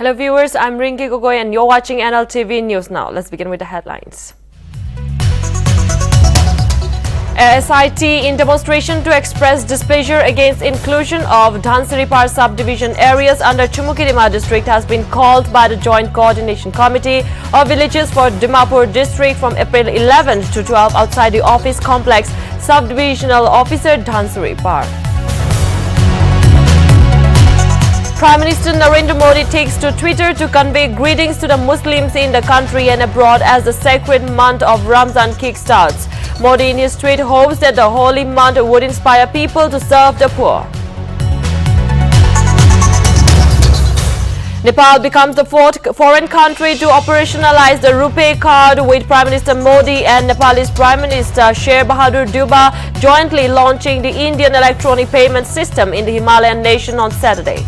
Hello viewers, I'm Rinki Gogoi and you're watching Nltv News Now. Let's begin with the headlines. SIT in demonstration to express displeasure against inclusion of Dhansiri subdivision areas under Chumukidima district has been called by the Joint Coordination Committee of Villages for Dimapur district from April 11 to 12 outside the office complex, Subdivisional Officer Dhansiri. Prime Minister Narendra Modi takes to Twitter to convey greetings to the Muslims in the country and abroad as the sacred month of Ramzan kickstarts. Modi in his tweet hopes that the holy month would inspire people to serve the poor. Nepal becomes the fourth foreign country to operationalize the RuPay card, with Prime Minister Modi and Nepalese Prime Minister Sher Bahadur Deuba jointly launching the Indian electronic payment system in the Himalayan nation on Saturday.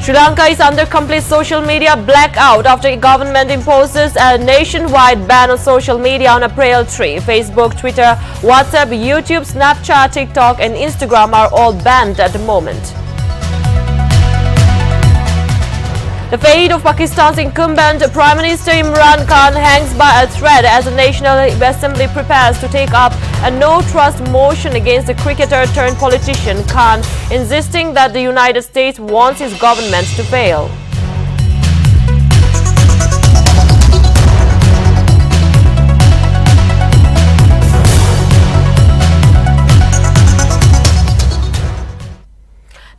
Sri Lanka is under complete social media blackout after government imposes a nationwide ban on social media on April 3. Facebook, Twitter, WhatsApp, YouTube, Snapchat, TikTok and Instagram are all banned at the moment. The fate of Pakistan's incumbent Prime Minister Imran Khan hangs by a thread as the National Assembly prepares to take up a no-trust motion against the cricketer turned politician Khan, insisting that the United States wants his government to fail.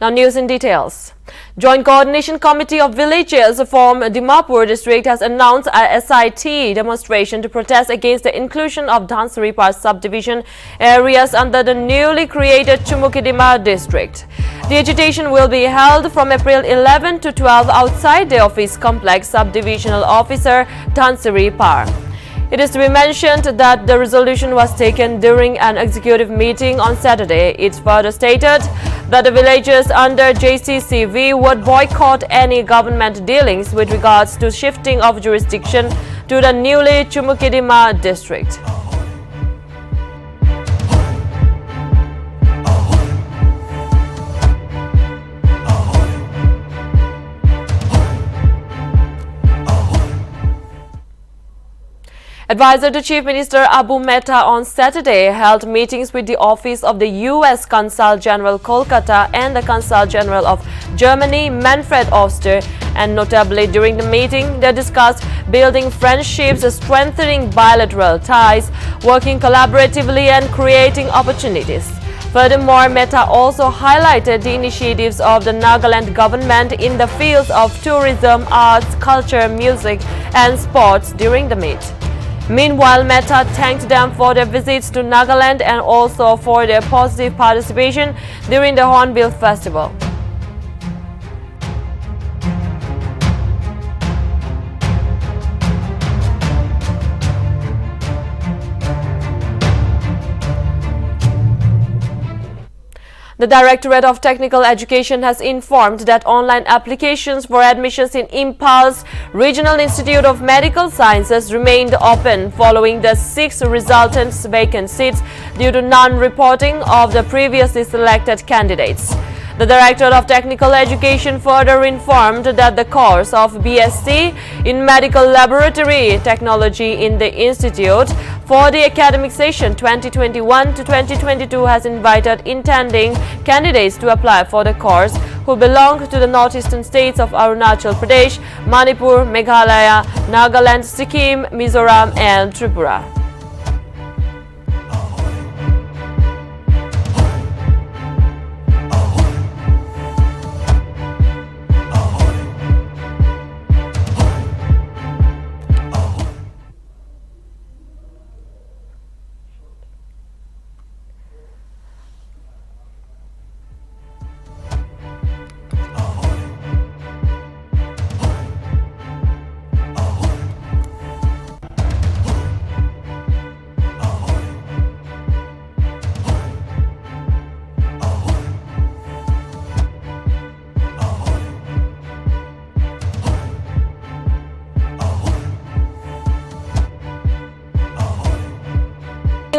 Now news in details. Joint Coordination Committee of Villages from Dimapur district has announced a SIT demonstration to protest against the inclusion of Dhansiri subdivision areas under the newly created Chumukidima district. The agitation will be held from April 11 to 12 outside the office complex, Subdivisional Officer Dhansiri. It is to be mentioned that the resolution was taken during an executive meeting on Saturday. It further stated that the villages under JCCV would boycott any government dealings with regards to shifting of jurisdiction to the newly Chumukidima district. Advisor to Chief Minister Abu Mehta on Saturday held meetings with the Office of the U.S. Consul General Kolkata and the Consul General of Germany, Manfred Oster, and notably during the meeting they discussed building friendships, strengthening bilateral ties, working collaboratively and creating opportunities. Furthermore, Mehta also highlighted the initiatives of the Nagaland government in the fields of tourism, arts, culture, music and sports during the meet. Meanwhile, Mehta thanked them for their visits to Nagaland and also for their positive participation during the Hornbill Festival. The Directorate of Technical Education has informed that online applications for admissions in Impal's Regional Institute of Medical Sciences remained open following the 6 resultant vacant seats due to non-reporting of the previously selected candidates. The Directorate of Technical Education further informed that the course of BSc in Medical Laboratory Technology in the Institute for the academic session 2021 to 2022 has invited intending candidates to apply for the course who belong to the northeastern states of Arunachal Pradesh, Manipur, Meghalaya, Nagaland, Sikkim, Mizoram and Tripura.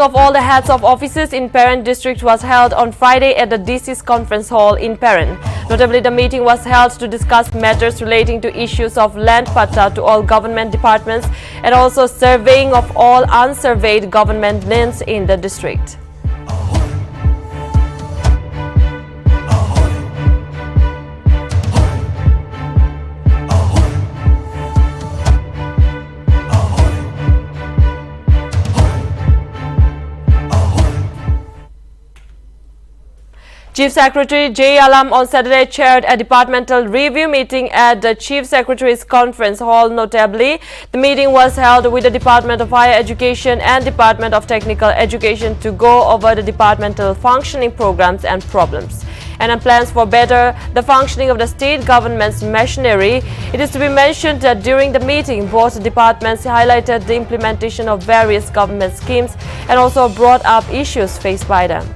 Of all the heads of offices in Peren district was held on Friday at the DC's conference hall in Peren. Notably, the meeting was held to discuss matters relating to issues of land patta to all government departments and also surveying of all unsurveyed government lands in the district. Chief Secretary J. Alam on Saturday chaired a departmental review meeting at the Chief Secretary's Conference Hall. Notably, the meeting was held with the Department of Higher Education and Department of Technical Education to go over the departmental functioning programs and problems and plans for better the functioning of the state government's machinery. It is to be mentioned that during the meeting, both departments highlighted the implementation of various government schemes and also brought up issues faced by them.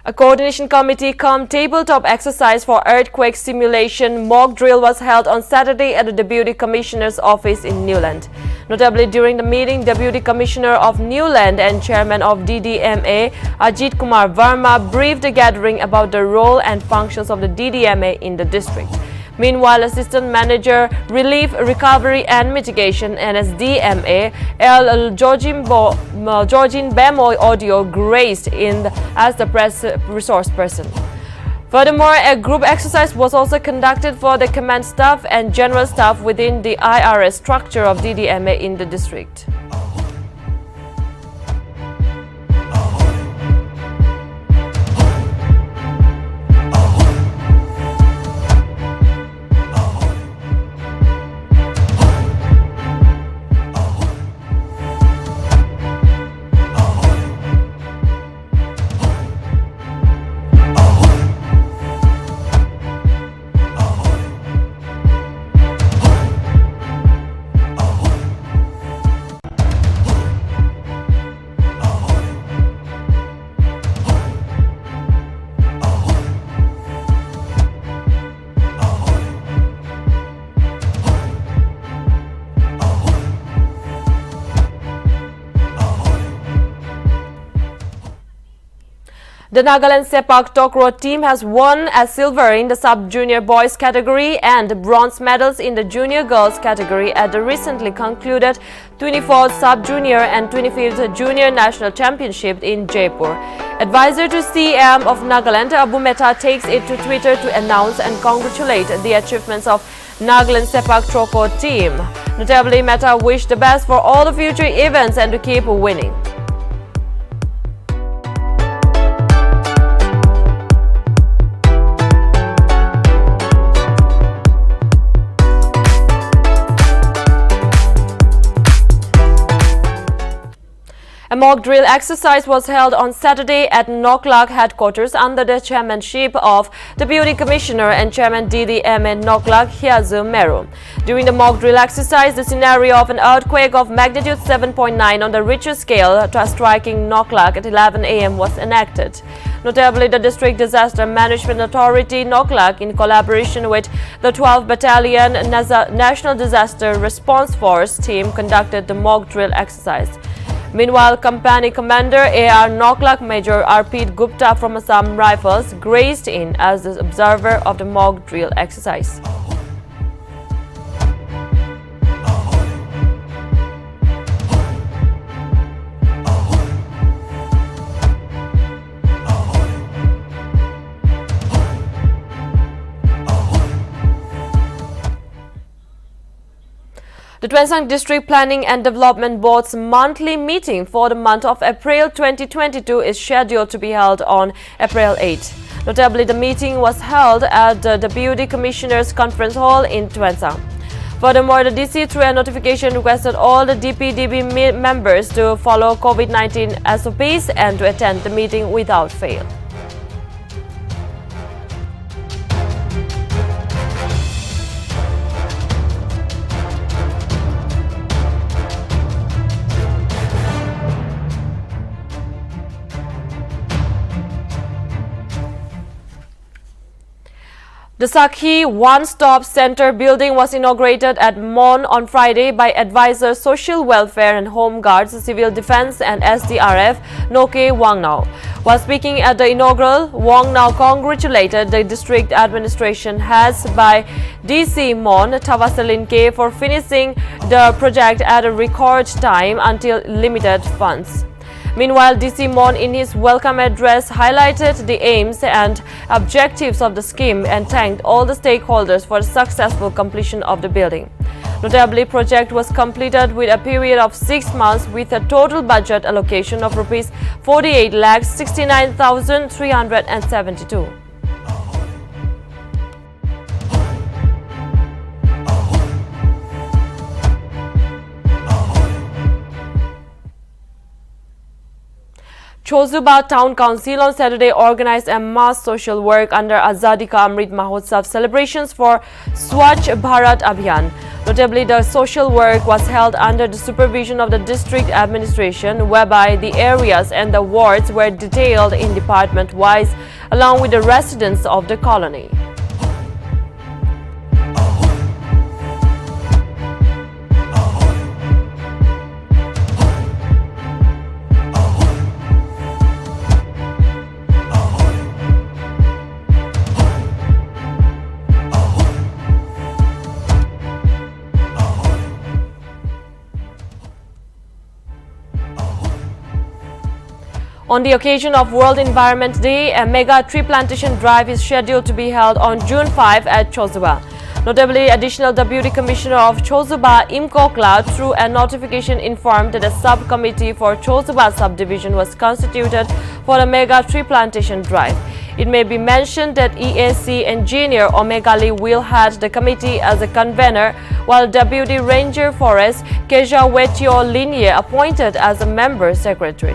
A coordination committee cum tabletop exercise for earthquake simulation mock drill was held on Saturday at the Deputy Commissioner's office in Newland. Notably, during the meeting, Deputy Commissioner of Newland and Chairman of DDMA, Ajit Kumar Verma, briefed the gathering about the role and functions of the DDMA in the district. Meanwhile, Assistant Manager Relief, Recovery and Mitigation (NSDMA) L. Georgine Bemoy Audio graced in as the press resource person. Furthermore, a group exercise was also conducted for the command staff and general staff within the IRS structure of DDMA in the district. The Nagaland Sepak Takraw team has won a silver in the sub-junior boys category and bronze medals in the junior girls category at the recently concluded 24th sub-junior and 25th junior national championship in Jaipur. Advisor to CM of Nagaland, Abu Mehta, takes it to Twitter to announce and congratulate the achievements of Nagaland Sepak Takraw team. Notably, Mehta wished the best for all the future events and to keep winning. A mock drill exercise was held on Saturday at Noklak headquarters under the chairmanship of Deputy Commissioner and Chairman DDMA Noklak Hyazu Meru. During the mock drill exercise, the scenario of an earthquake of magnitude 7.9 on the Richter scale striking Noklak at 11 a.m. was enacted. Notably, the District Disaster Management Authority Noklak, in collaboration with the 12th Battalion National Disaster Response Force team, conducted the mock drill exercise. Meanwhile, Company Commander AR Noklak Major Arpit Gupta from Assam Rifles graced in as the observer of the mock drill exercise. The Twensang District Planning and Development Board's monthly meeting for the month of April 2022 is scheduled to be held on April 8. Notably, the meeting was held at the Deputy Commissioner's Conference Hall in Twensang. Furthermore, the DC, through a notification, requested all the DPDB members to follow COVID-19 SOPs and to attend the meeting without fail. The Sakhi One-Stop Center building was inaugurated at Mon on Friday by Advisors Social Welfare and Home Guards, Civil Defense and SDRF, Noke Wangnao. While speaking at the inaugural, Wangnao congratulated the district administration has by DC Mon Tavasalin K for finishing the project at a record time until limited funds. Meanwhile, DC Mon in his welcome address highlighted the aims and objectives of the scheme and thanked all the stakeholders for the successful completion of the building. Notably, the project was completed with a period of 6 months with a total budget allocation of Rs 48,69,372. Chozuba Town Council on Saturday organized a mass social work under Azadi Ka Amrit Mahotsav celebrations for Swachh Bharat Abhiyan. Notably, the social work was held under the supervision of the district administration, whereby the areas and the wards were detailed in department-wise along with the residents of the colony. On the occasion of World Environment Day, a mega tree plantation drive is scheduled to be held on June 5 at Chozuba. Notably, Additional Deputy Commissioner of Chozuba, Imkokla, through a notification informed that a subcommittee for Chozuba subdivision was constituted for a mega tree plantation drive. It may be mentioned that EAC engineer Omegali will head the committee as a convener, while Deputy Ranger Forest Keja Wetio Linye appointed as a member secretary.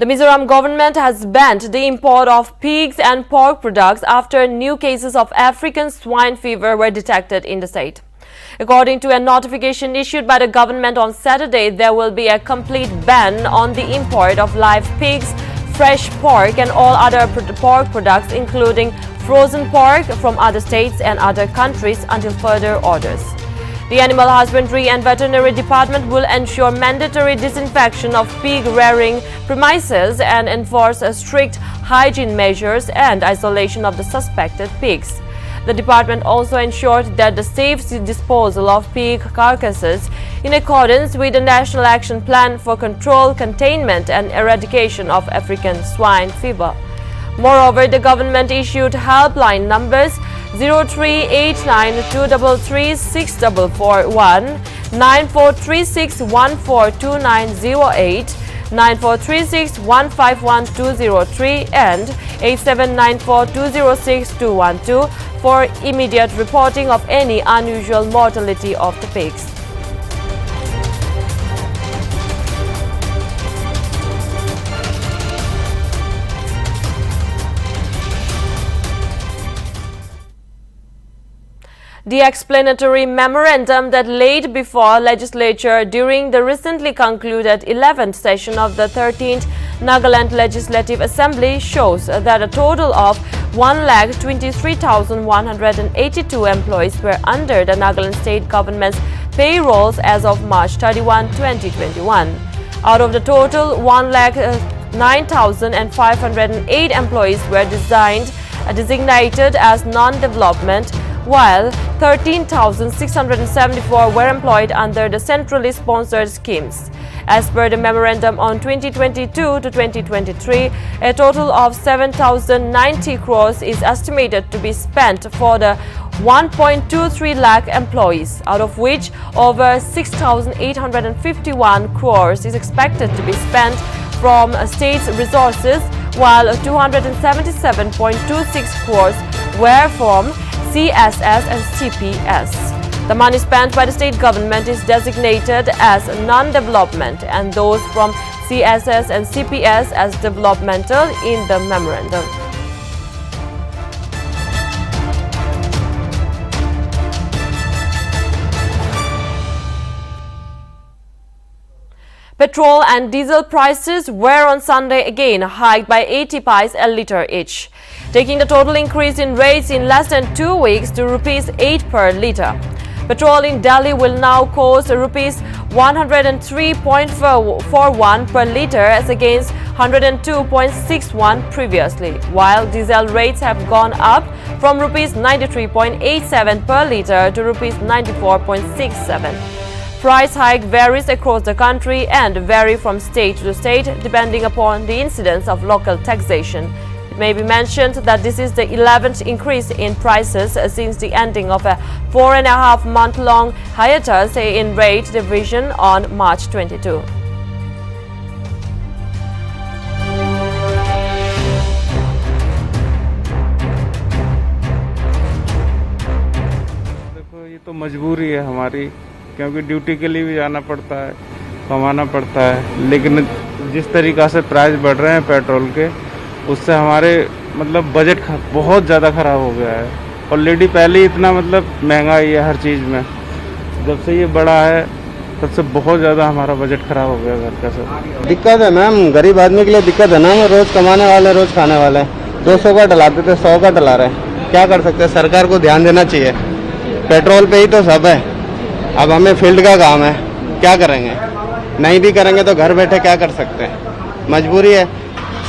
The Mizoram government has banned the import of pigs and pork products after new cases of African swine fever were detected in the state. According to a notification issued by the government on Saturday, there will be a complete ban on the import of live pigs, fresh pork and all other pork products including frozen pork from other states and other countries until further orders. The Animal Husbandry and Veterinary Department will ensure mandatory disinfection of pig rearing premises and enforce strict hygiene measures and isolation of the suspected pigs. The department also ensured that the safe disposal of pig carcasses in accordance with the National Action Plan for Control, Containment and Eradication of African Swine Fever. Moreover, the government issued helpline numbers 0389233641, 9436142908, 9436151203 and 8794206212 for immediate reporting of any unusual mortality of the pigs. The explanatory memorandum that laid before legislature during the recently concluded 11th session of the 13th Nagaland Legislative Assembly shows that a total of 1,23,182 employees were under the Nagaland state government's payrolls as of March 31, 2021. Out of the total, 1,09,508 employees were designated as non-development, while 13,674 were employed under the centrally sponsored schemes. As per the memorandum on 2022 to 2023, a total of 7,090 crores is estimated to be spent for the 1.23 lakh employees, out of which over 6,851 crores is expected to be spent from state's resources, while 277.26 crores were from CSS and CPS. The money spent by the state government is designated as non-development and those from CSS and CPS as developmental in the memorandum. Petrol and diesel prices were on Sunday again hiked by 80 paise a litre each, taking the total increase in rates in less than 2 weeks to Rs 8 per litre. Petrol in Delhi will now cost Rs 103.41 per litre as against 102.61 previously, while diesel rates have gone up from Rs 93.87 per litre to Rs 94.67. Price hike varies across the country and vary from state to state depending upon the incidence of local taxation. It may be mentioned that this is the 11th increase in prices since the ending of a 4.5-month-long hiatus in rate revision on March 22. देखो ये तो मजबूरी है हमारी, क्योंकि duty के लिए भी जाना पड़ता है, कमाना पड़ता है, लेकिन जिस तरीक़ा से प्राइस बढ़ रहे हैं पेट्रोल के, उससे हमारे मतलब बजट बहुत ज़्यादा ख़राब हो गया है। ऑलरेडी पहले ही इतना मतलब महंगाई है हर चीज़ में, जब से ये बढ़ा है तब से बहुत ज़्यादा हमारा बजट ख़राब हो गया घर का सब। दिक्कत है मैम, गरीब आदमी के लिए दिक्कत है ना। हम रोज़ कमाने वाले, रोज़ खाने वाले, 200 का डलाते थे 100 का डला रहे हैं। क्या कर सकते हैं, सरकार को ध्यान देना चाहिए। पेट्रोल पे ही तो सब है। अब हमें फील्ड का काम है, क्या करेंगे? नहीं भी करेंगे तो घर बैठे क्या कर सकते हैं, मजबूरी है।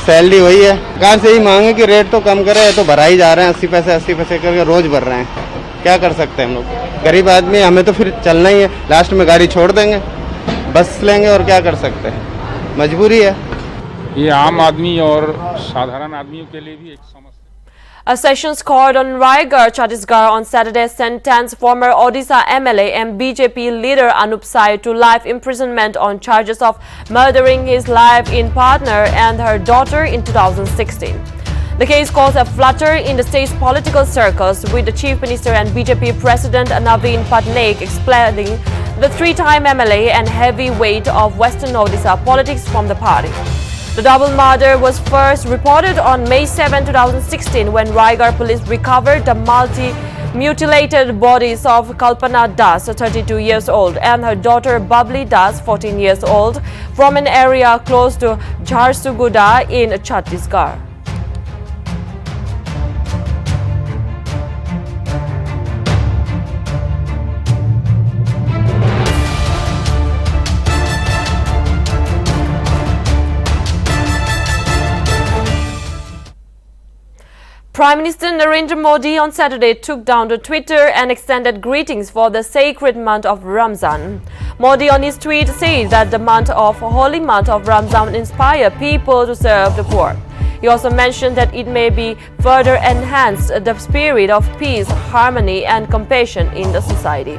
सैलरी वही है, सरकार से ही मांगे कि रेट तो कम करे, तो भरा ही जा रहे हैं 80 पैसे करके रोज़ भर रहे हैं। क्या कर सकते हैं हम लोग, गरीब आदमी। हमें तो फिर चलना ही है, लास्ट में गाड़ी छोड़ देंगे, बस लेंगे और क्या कर सकते हैं, मजबूरी है। ये आम आदमी और साधारण आदमियों के लिए भी एक समस्या। A sessions court on Raigad, Chhattisgarh on Saturday sentenced former Odisha MLA and BJP leader Anup Sai to life imprisonment on charges of murdering his live-in partner and her daughter in 2016. The case caused a flutter in the state's political circles, with the Chief Minister and BJP President Naveen Patnaik explaining the three-time MLA and heavyweight of Western Odisha politics from the party. The double murder was first reported on May 7, 2016 when Raigad police recovered the mutilated bodies of Kalpana Das, 32 years old, and her daughter Babli Das, 14 years old, from an area close to Jharsuguda in Chhattisgarh. Prime Minister Narendra Modi on Saturday took down to Twitter and extended greetings for the sacred month of Ramzan. Modi on his tweet said that the holy month of Ramzan inspire people to serve the poor. He also mentioned that it may be further enhance the spirit of peace, harmony and compassion in the society.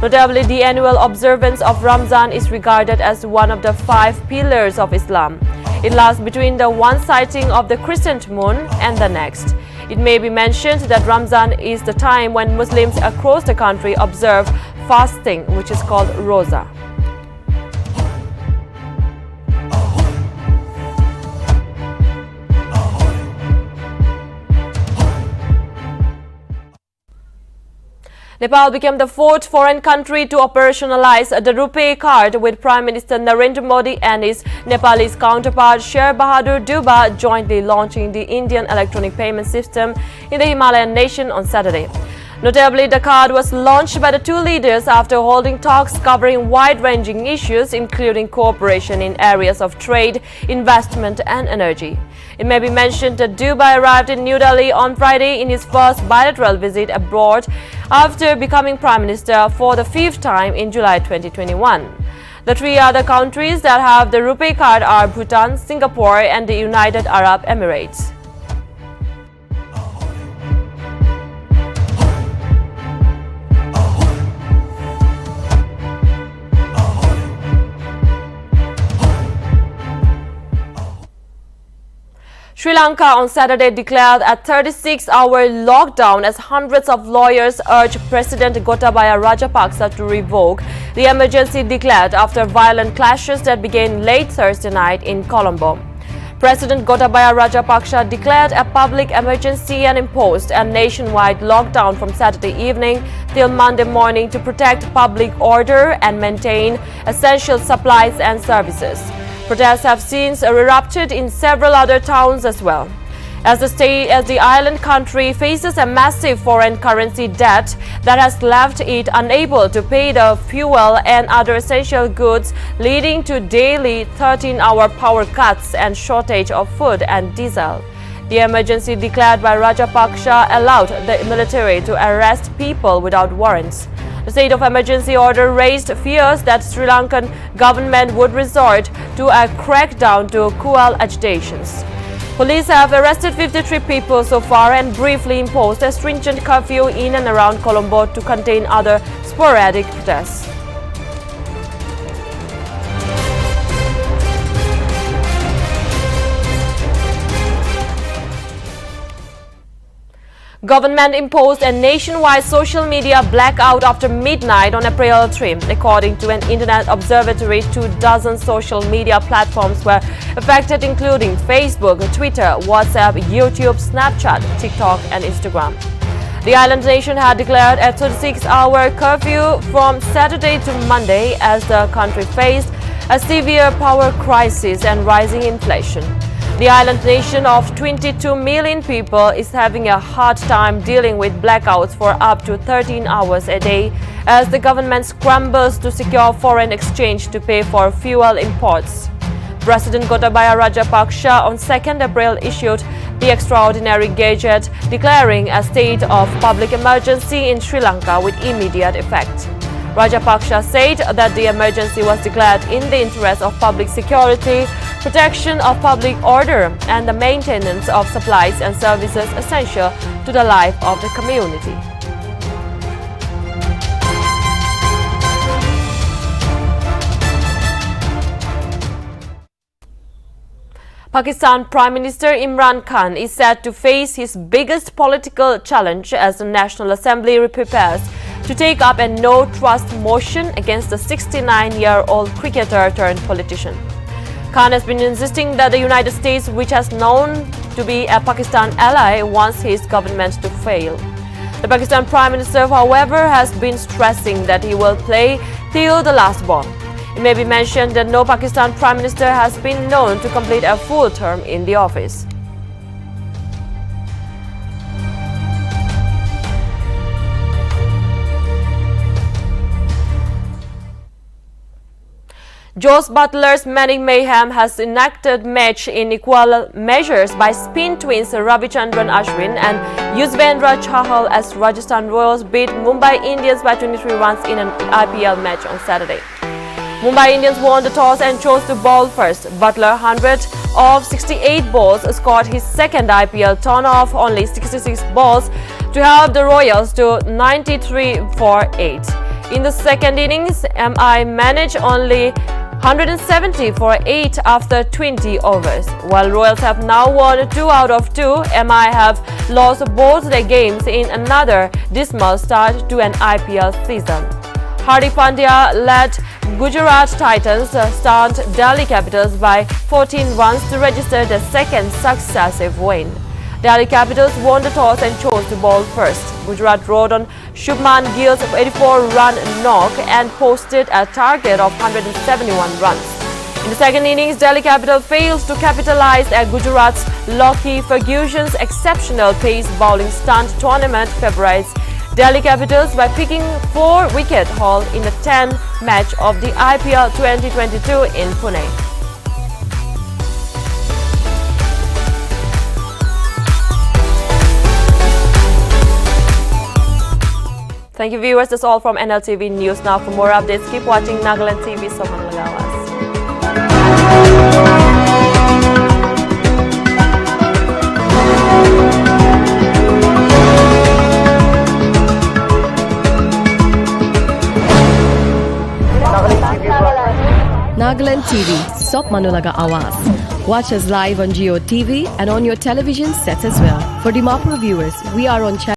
Notably, the annual observance of Ramzan is regarded as one of the 5 pillars of Islam. It lasts between the one sighting of the crescent moon and the next. It may be mentioned that Ramzan is the time when Muslims across the country observe fasting, which is called Roza. Nepal became the 4th foreign country to operationalize the RuPay card, with Prime Minister Narendra Modi and his Nepalese counterpart Sher Bahadur Deuba jointly launching the Indian electronic payment system in the Himalayan nation on Saturday. Notably, the card was launched by the two leaders after holding talks covering wide-ranging issues including cooperation in areas of trade, investment and energy. It may be mentioned that Deuba arrived in New Delhi on Friday in his first bilateral visit abroad after becoming Prime Minister for the 5th time in July 2021. The 3 other countries that have the RuPay card are Bhutan, Singapore and the United Arab Emirates. Sri Lanka on Saturday declared a 36-hour lockdown as hundreds of lawyers urged President Gotabaya Rajapaksa to revoke the emergency declared after violent clashes that began late Thursday night in Colombo. President Gotabaya Rajapaksa declared a public emergency and imposed a nationwide lockdown from Saturday evening till Monday morning to protect public order and maintain essential supplies and services. Protests have since erupted in several other towns as well. As the island country faces a massive foreign currency debt that has left it unable to pay the fuel and other essential goods, leading to daily 13-hour power cuts and shortage of food and diesel. The emergency declared by Rajapaksa allowed the military to arrest people without warrants. The state of emergency order raised fears that Sri Lankan government would resort to a crackdown to quell agitations. Police have arrested 53 people so far and briefly imposed a stringent curfew in and around Colombo to contain other sporadic protests. Government imposed a nationwide social media blackout after midnight on April 3. According to an internet observatory, 24 social media platforms were affected, including Facebook, Twitter, WhatsApp, YouTube, Snapchat, TikTok, and Instagram. The island nation had declared a 36-hour curfew from Saturday to Monday as the country faced a severe power crisis and rising inflation. The island nation of 22 million people is having a hard time dealing with blackouts for up to 13 hours a day as the government scrambles to secure foreign exchange to pay for fuel imports. President Gotabaya Rajapaksa on 2nd April issued the extraordinary gazette declaring a state of public emergency in Sri Lanka with immediate effect. Rajapaksa said that the emergency was declared in the interest of public security, protection of public order, and the maintenance of supplies and services essential to the life of the community. Pakistan Prime Minister Imran Khan is set to face his biggest political challenge as the National Assembly prepares to take up a no-trust motion against the 69-year-old cricketer turned politician. Khan has been insisting that the United States, which has known to be a Pakistan ally, wants his government to fail. The Pakistan Prime Minister, however, has been stressing that he will play till the last ball. It may be mentioned that no Pakistan Prime Minister has been known to complete a full term in the office. Jos Buttler's Manning Mayhem has enacted match in equal measures by spin twins Ravichandran Ashwin and Yuzvendra Chahal as Rajasthan Royals beat Mumbai Indians by 23 runs in an IPL match on Saturday. Mumbai Indians won the toss and chose to bowl first. Buttler, 100 of 68 balls, scored his second IPL ton of only 66 balls to help the Royals to 93 for 8. In the second innings, MI managed only 170 for 8 after 20 overs. While Royals have now won 2 out of 2, MI have lost both their games in another dismal start to an IPL season. Hardik Pandya led Gujarat Titans stunned Delhi Capitals by 14 runs to register their second successive win. Delhi Capitals won the toss and chose to bowl first. Gujarat rode on Shubman Gill's 84-run knock and posted a target of 171 runs. In the second innings, Delhi Capital fails to capitalize at Gujarat's Lockie Ferguson's exceptional pace bowling stunt tournament February's Delhi Capitals by picking 4-wicket haul in the 10th match of the IPL 2022 in Pune. Thank you, viewers. That's all from Nltv News. Now, for more updates, keep watching Nagaland TV. Soman Lagawas. Nagaland TV, Sop Manulaga Awas. Watch us live on Jio TV and on your television sets as well. For Dimapur viewers, we are on channel